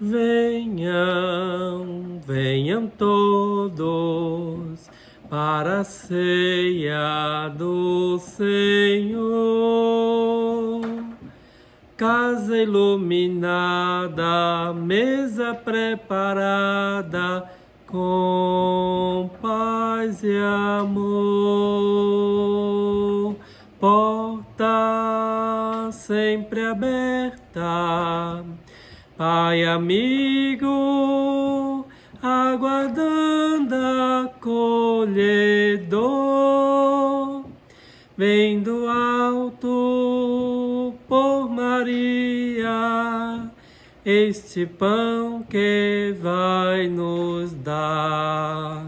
Venham, venham todos para a ceia do Senhor. Casa iluminada, mesa preparada, com paz e amor. Porta sempre aberta, Pai amigo, aguardando acolhedor, vem do alto por Maria, este pão que vai nos dar.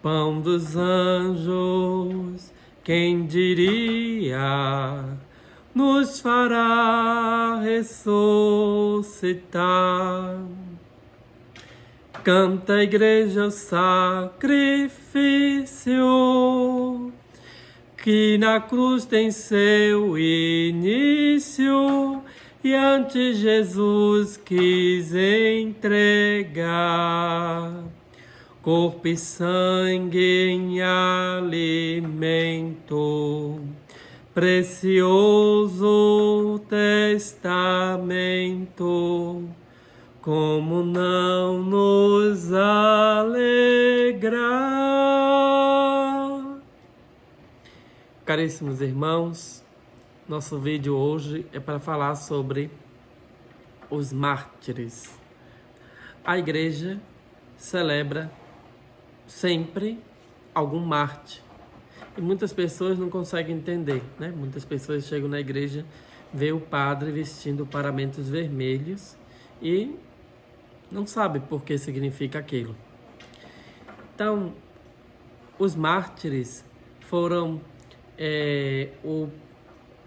Pão dos anjos, quem diria, nos fará ressuscitar. Canta a igreja o sacrifício, que na cruz tem seu início, e antes Jesus quis entregar corpo e sangue em alimento, precioso testamento, como não nos alegrar? Caríssimos irmãos, nosso vídeo hoje é para falar sobre os mártires. A igreja celebra sempre algum mártir. E muitas pessoas não conseguem entender, né? Muitas pessoas chegam na igreja, vê o padre vestindo paramentos vermelhos e não sabe por que significa aquilo. Então, os mártires foram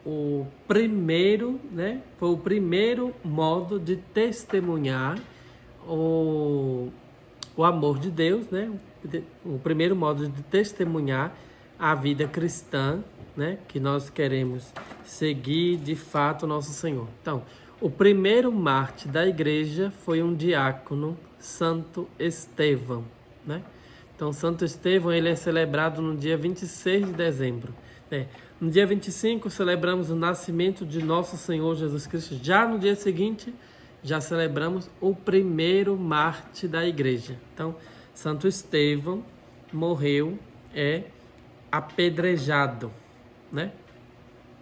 o primeiro, né? Foi o primeiro modo de testemunhar o amor de Deus, né? O primeiro modo de testemunhar a vida cristã, né? Que nós queremos seguir de fato o nosso Senhor. Então, o primeiro mártir da igreja foi um diácono, Santo Estevão, né? Então, Santo Estevão, ele é celebrado no dia 26 de dezembro. Né? No dia 25, celebramos o nascimento de nosso Senhor Jesus Cristo. Já no dia seguinte, já celebramos o primeiro mártir da igreja. Então, Santo Estevão morreu, apedrejado, né?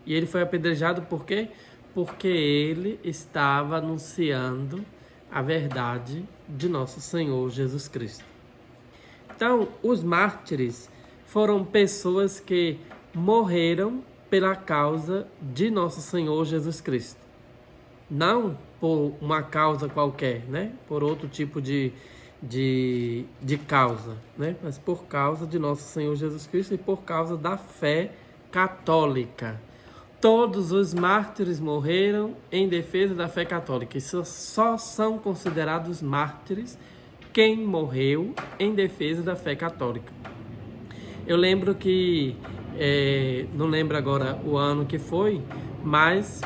E ele foi apedrejado por quê? Porque ele estava anunciando a verdade de nosso Senhor Jesus Cristo. Então, os mártires foram pessoas que morreram pela causa de nosso Senhor Jesus Cristo. Não por uma causa qualquer, né? Por outro tipo de causa, né? Mas por causa de nosso Senhor Jesus Cristo e por causa da fé católica. Todos os mártires morreram em defesa da fé católica. E só são considerados mártires quem morreu em defesa da fé católica. Eu lembro que, não lembro agora o ano que foi, mas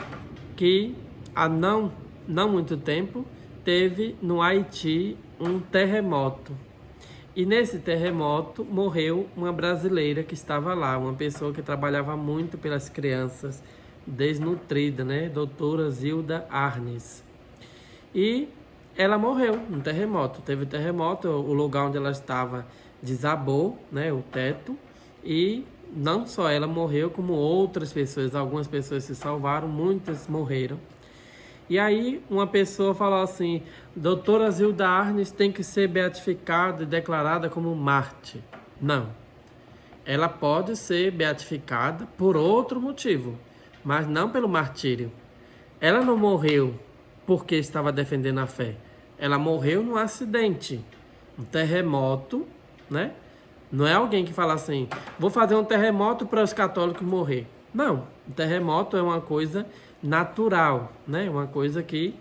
que há não muito tempo teve no Haiti um terremoto. E nesse terremoto morreu uma brasileira que estava lá, uma pessoa que trabalhava muito pelas crianças desnutridas, né? Doutora Zilda Arnes. E ela morreu no terremoto. Teve terremoto, o lugar onde ela estava desabou, né? O teto. E não só ela morreu, como outras pessoas. Algumas pessoas se salvaram, muitas morreram. E aí uma pessoa falou assim: doutora Zilda Arnes tem que ser beatificada e declarada como mártir. Não. Ela pode ser beatificada por outro motivo, mas não pelo martírio. Ela não morreu porque estava defendendo a fé. Ela morreu num acidente, um terremoto, né? Não é alguém que fala assim: vou fazer um terremoto para os católicos morrer. Não, o terremoto é uma coisa natural, né? Uma coisa que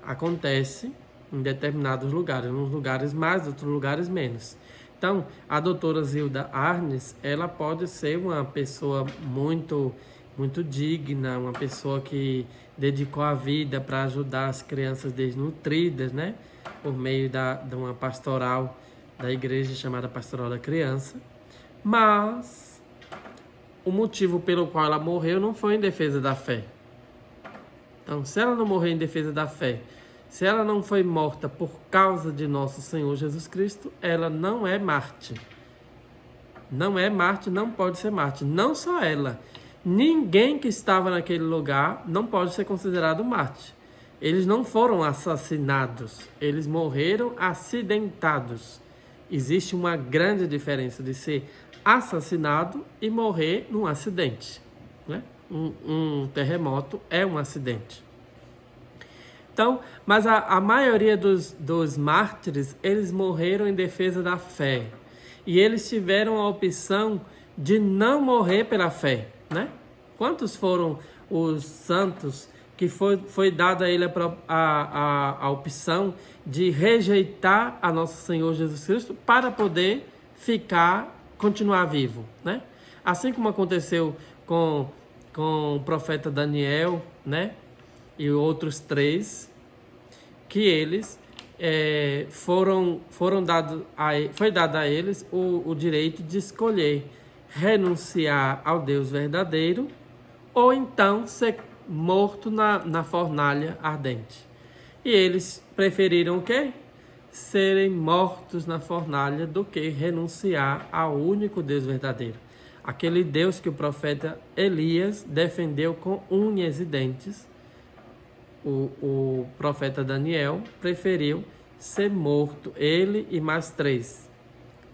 acontece em determinados lugares, uns lugares mais, outros lugares menos. Então, a doutora Zilda Arnes, ela pode ser uma pessoa muito digna, uma pessoa que dedicou a vida para ajudar as crianças desnutridas, né? Por meio de uma pastoral da igreja chamada Pastoral da Criança. Mas o motivo pelo qual ela morreu não foi em defesa da fé. Então, se ela não morreu em defesa da fé, se ela não foi morta por causa de nosso Senhor Jesus Cristo, ela não é mártir. Não é mártir, não pode ser mártir. Não só ela. Ninguém que estava naquele lugar não pode ser considerado mártir. Eles não foram assassinados, eles morreram acidentados. Existe uma grande diferença de ser assassinado e morrer num acidente, né? Um terremoto é um acidente. Então, mas a maioria dos mártires, eles morreram em defesa da fé. E eles tiveram a opção de não morrer pela fé, né? Quantos foram os santos que foi dada a ele a opção de rejeitar a nosso Senhor Jesus Cristo para poder continuar vivo, né? Assim como aconteceu com o profeta Daniel, né? E outros 3, que eles foi dado a eles o direito de escolher renunciar ao Deus verdadeiro ou então ser morto na fornalha ardente. E eles preferiram o quê? Serem mortos na fornalha do que renunciar ao único Deus verdadeiro. Aquele Deus que o profeta Elias defendeu com unhas e dentes. O profeta Daniel preferiu ser morto, ele e mais 3,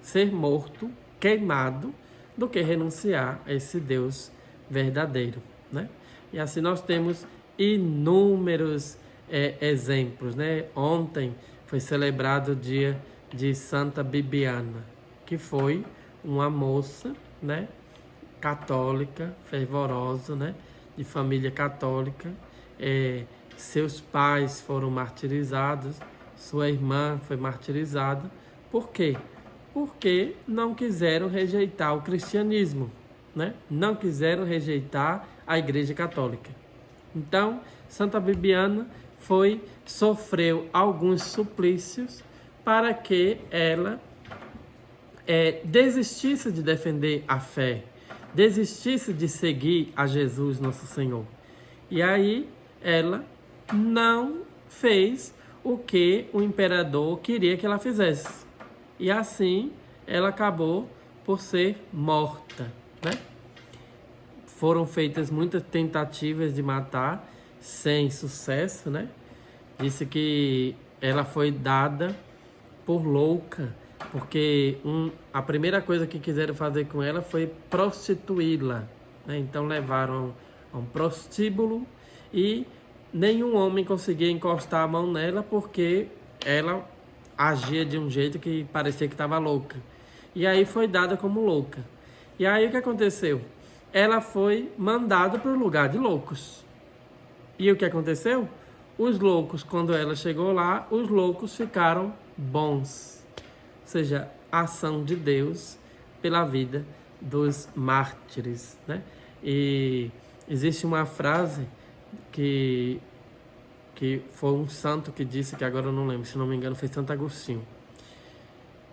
ser morto, queimado, do que renunciar a esse Deus verdadeiro, né? E assim nós temos inúmeros exemplos, né? Ontem foi celebrado o dia de Santa Bibiana, que foi uma moça, né? Católica, fervorosa, né? De família católica. Seus pais foram martirizados, sua irmã foi martirizada. Por quê? Porque não quiseram rejeitar o cristianismo, né? Não quiseram rejeitar a Igreja Católica. Então, Santa Bibiana sofreu alguns suplícios para que ela desistisse de defender a fé, desistisse de seguir a Jesus, nosso Senhor. E aí, ela não fez o que o imperador queria que ela fizesse. E assim, ela acabou por ser morta, né? Foram feitas muitas tentativas de matar, sem sucesso, né? Disse que ela foi dada por louca, porque a primeira coisa que quiseram fazer com ela foi prostituí-la, né? Então levaram a um prostíbulo e nenhum homem conseguia encostar a mão nela porque ela agia de um jeito que parecia que estava louca. E aí foi dada como louca. E aí o que aconteceu? Ela foi mandada para o lugar de loucos. E o que aconteceu? Os loucos, quando ela chegou lá, os loucos ficaram bons. Ou seja, a ação de Deus pela vida dos mártires, né? E existe uma frase que foi um santo que disse, que agora eu não lembro, se não me engano foi Santo Agostinho,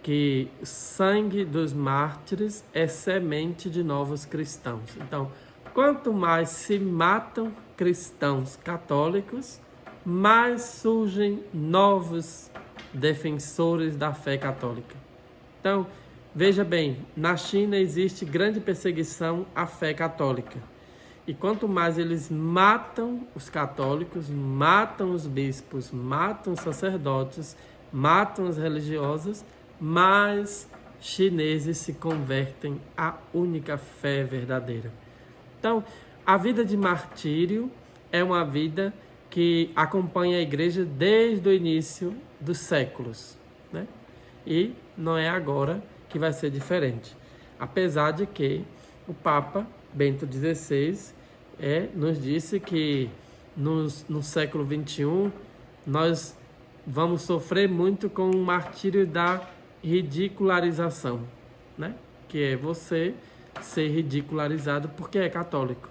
que o sangue dos mártires é semente de novos cristãos. Então, quanto mais se matam cristãos católicos, mais surgem novos defensores da fé católica. Então, veja bem, na China existe grande perseguição à fé católica. E quanto mais eles matam os católicos, matam os bispos, matam os sacerdotes, matam os religiosos, mais chineses se convertem à única fé verdadeira. Então, a vida de martírio é uma vida que acompanha a igreja desde o início dos séculos, né? E não é agora que vai ser diferente. Apesar de que o Papa Bento XVI nos disse que no século XXI nós vamos sofrer muito com o martírio da ridicularização, né? Que é você ser ridicularizado porque é católico.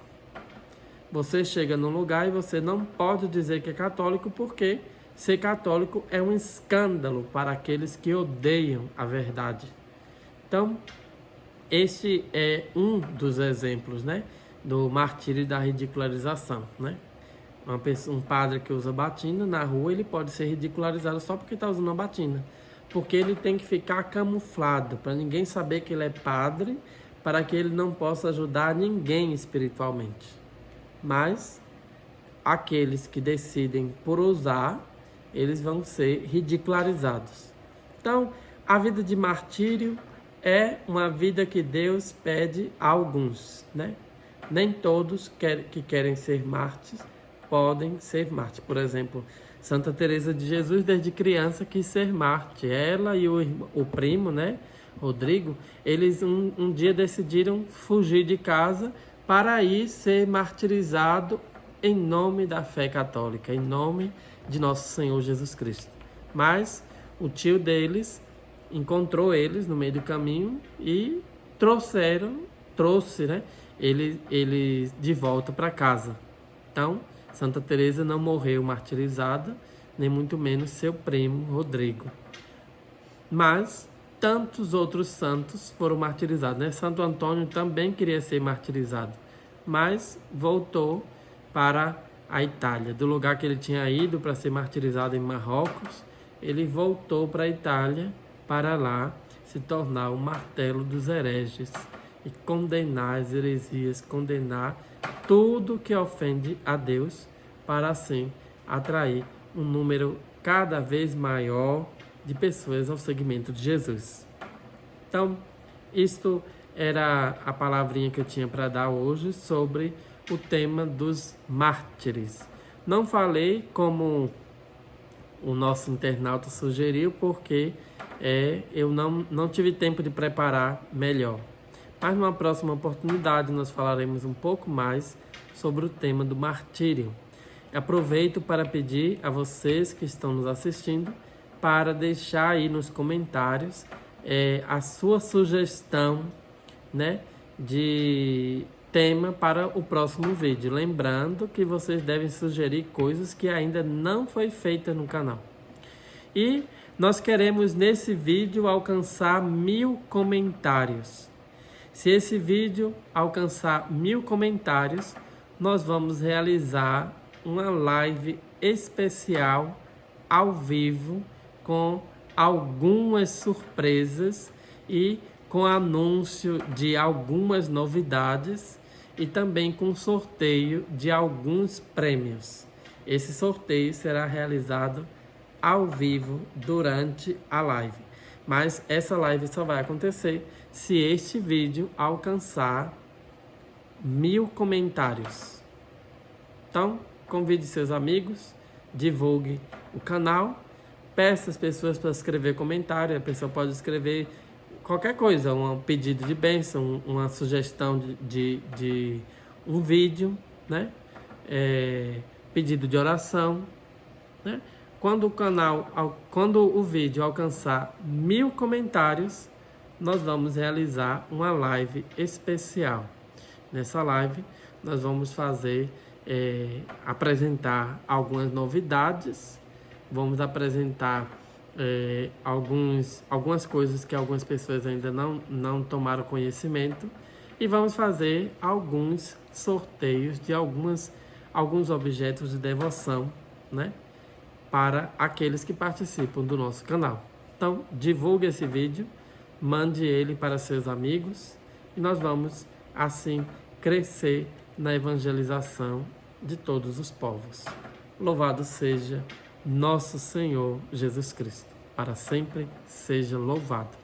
Você chega num lugar e você não pode dizer que é católico, porque ser católico é um escândalo para aqueles que odeiam a verdade. Então, este é um dos exemplos, né, do martírio e da ridicularização, né? Um padre que usa batina na rua, ele pode ser ridicularizado só porque está usando uma batina, porque ele tem que ficar camuflado para ninguém saber que ele é padre, para que ele não possa ajudar ninguém espiritualmente. Mas aqueles que decidem por usar, eles vão ser ridicularizados. Então, a vida de martírio é uma vida que Deus pede a alguns, né? Nem todos que querem ser mártires podem ser mártires. Por exemplo, Santa Teresa de Jesus, desde criança, quis ser mártir. Ela e o primo, né, Rodrigo, eles um dia decidiram fugir de casa para ir ser martirizado em nome da fé católica, em nome de nosso Senhor Jesus Cristo. Mas o tio deles encontrou eles no meio do caminho e trouxe, né, eles de volta para casa. Então, Santa Teresa não morreu martirizada, nem muito menos seu primo Rodrigo. Mas tantos outros santos foram martirizados, né? Santo Antônio também queria ser martirizado, mas voltou para a Itália. Do lugar que ele tinha ido para ser martirizado em Marrocos, ele voltou para a Itália para lá se tornar o martelo dos hereges e condenar as heresias, condenar tudo que ofende a Deus, para assim atrair um número cada vez maior de pessoas ao segmento de Jesus. Então, isto era a palavrinha que eu tinha para dar hoje sobre o tema dos mártires. Não falei como o nosso internauta sugeriu, porque eu não tive tempo de preparar melhor. Mas numa próxima oportunidade nós falaremos um pouco mais sobre o tema do martírio. Aproveito para pedir a vocês que estão nos assistindo para deixar aí nos comentários a sua sugestão, né, de tema para o próximo vídeo. Lembrando que vocês devem sugerir coisas que ainda não foi feita no canal. E nós queremos nesse vídeo alcançar 1000 comentários. Se esse vídeo alcançar 1000 comentários, nós vamos realizar uma live especial ao vivo com algumas surpresas e com anúncio de algumas novidades e também com sorteio de alguns prêmios. Esse sorteio será realizado ao vivo durante a live, mas essa live só vai acontecer se este vídeo alcançar 1000 comentários. Então, convide seus amigos, divulgue o canal, peça as pessoas para escrever comentário. A pessoa pode escrever qualquer coisa, um pedido de bênção, uma sugestão de um vídeo, né? Pedido de oração, né? Quando o vídeo alcançar 1000 comentários, nós vamos realizar uma live especial. Nessa live, nós vamos apresentar algumas novidades, vamos apresentar algumas coisas que algumas pessoas ainda não tomaram conhecimento, e vamos fazer alguns sorteios de alguns objetos de devoção, né, para aqueles que participam do nosso canal. Então, divulgue esse vídeo, mande ele para seus amigos e nós vamos assim crescer na evangelização de todos os povos. Louvado seja nosso Senhor Jesus Cristo. Para sempre seja louvado.